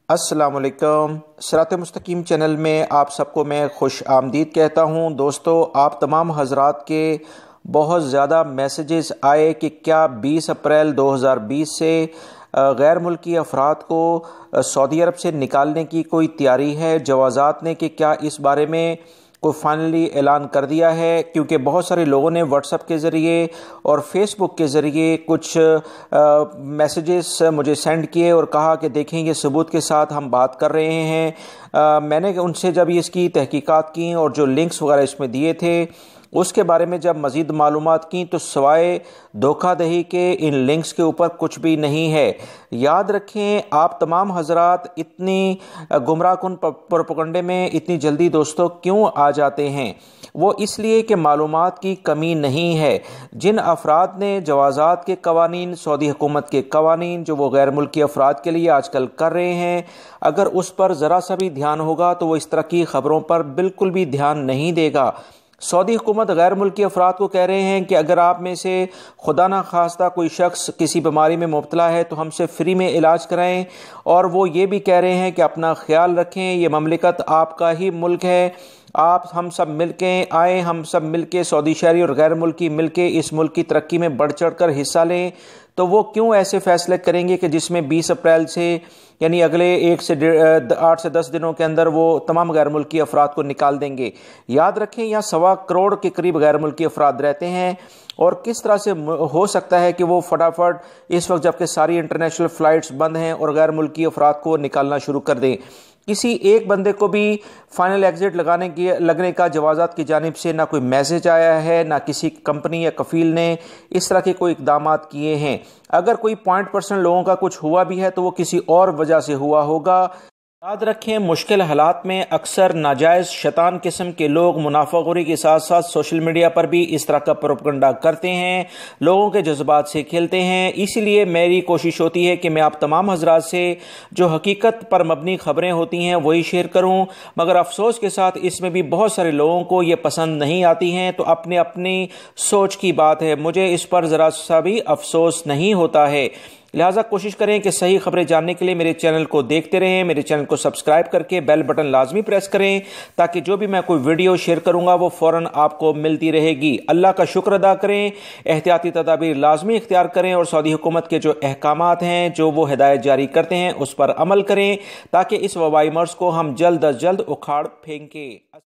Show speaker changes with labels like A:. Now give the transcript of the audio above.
A: अस्सलाम वालेकुम। सिरात मुस्तकीम चैनल में आप सबको मैं खुश आमदीद कहता हूँ। दोस्तों, आप तमाम हजरात के बहुत ज़्यादा मैसेजेस आए कि क्या 20 अप्रैल 2020 से गैर मुल्की अफराद को सऊदी अरब से निकालने की कोई तैयारी है जवाज़ात ने, कि क्या इस बारे में को फाइनली ऐलान कर दिया है। क्योंकि बहुत सारे लोगों ने व्हाट्सएप के ज़रिए और फेसबुक के ज़रिए कुछ मैसेजेस मुझे सेंड किए और कहा कि देखें ये सबूत के साथ हम बात कर रहे हैं। मैंने उनसे जब इसकी तहकीकात की और जो लिंक्स वगैरह इसमें दिए थे उसके बारे में जब मज़ीद मालूमात की तो सवाए धोखाधड़ी के इन लिंक्स के ऊपर कुछ भी नहीं है। याद रखें, आप तमाम हजरात इतनी गुमराह कुन प्रोपेगेंडे में इतनी जल्दी दोस्तों क्यों आ जाते हैं? वो इसलिए कि मालूमात की कमी नहीं है। जिन अफराद ने जवाज़ात के कवानीन, सऊदी हुकूमत के कवानीन जो वो गैर मुल्की अफराद के लिए आजकल कर रहे हैं, अगर उस पर ज़रा सा भी ध्यान होगा तो वो इस तरह की ख़बरों पर बिल्कुल भी ध्यान नहीं देगा। सऊदी हुकूमत गैर मुल्की अफराद को कह रहे हैं कि अगर आप में से खुदा ना खास्ता कोई शख्स किसी बीमारी में मुब्तला है तो हमसे फ्री में इलाज कराएं। और वो ये भी कह रहे हैं कि अपना ख्याल रखें, ये ममलिकत आपका ही मुल्क है, आप हम सब मिलके आएँ, हम सब मिलके सऊदी शहरी और गैर मुल्की मिलके इस मुल्क की तरक्की में बढ़ चढ़ कर हिस्सा लें। तो वो क्यों ऐसे फैसले करेंगे कि जिसमें 20 अप्रैल से यानी अगले 8 से 10 दिनों के अंदर वो तमाम गैर मुल्की अफराद को निकाल देंगे। याद रखें, यहाँ 1.25 करोड़ के करीब गैर मुल्की अफराद रहते हैं और किस तरह से हो सकता है कि वो फटाफट इस वक्त जबकि सारी इंटरनेशनल फ़्लाइट्स बंद हैं और गैर मुल्की अफराद को निकालना शुरू कर दें। किसी एक बंदे को भी फाइनल एग्जिट लगने का जवाज़ात की जानिब से ना कोई मैसेज आया है, ना किसी कंपनी या कफील ने इस तरह के कोई इक़दामात किए हैं। अगर कोई 0.% लोगों का कुछ हुआ भी है तो वो किसी और वजह से हुआ होगा। याद रखें, मुश्किल हालात में अक्सर नाजायज़ शैतान किस्म के लोग मुनाफाखोरी के साथ साथ सोशल मीडिया पर भी इस तरह का प्रोपेगेंडा करते हैं, लोगों के जज्बात से खेलते हैं। इसीलिए मेरी कोशिश होती है कि मैं आप तमाम हजरात से जो हकीकत पर मबनी खबरें होती हैं वही शेयर करूं, मगर अफसोस के साथ इसमें भी बहुत सारे लोगों को ये पसंद नहीं आती हैं। तो अपने अपनी सोच की बात है, मुझे इस पर ज़रा सा भी अफसोस नहीं होता है। लिहाजा कोशिश करें कि सही खबरें जानने के लिए मेरे चैनल को देखते रहें, मेरे चैनल को सब्सक्राइब करके बेल बटन लाजमी प्रेस करें ताकि जो भी मैं कोई वीडियो शेयर करूंगा वो फ़ौरन आपको मिलती रहेगी। अल्लाह का शुक्र अदा करें, एहतियाती तदाबीर लाजमी इख्तियार करें और सऊदी हुकूमत के जो अहकामात हैं, जो वो हिदायत जारी करते हैं उस पर अमल करें ताकि इस वबाई मर्ज़ को हम जल्द अज जल्द उखाड़ फेंकें।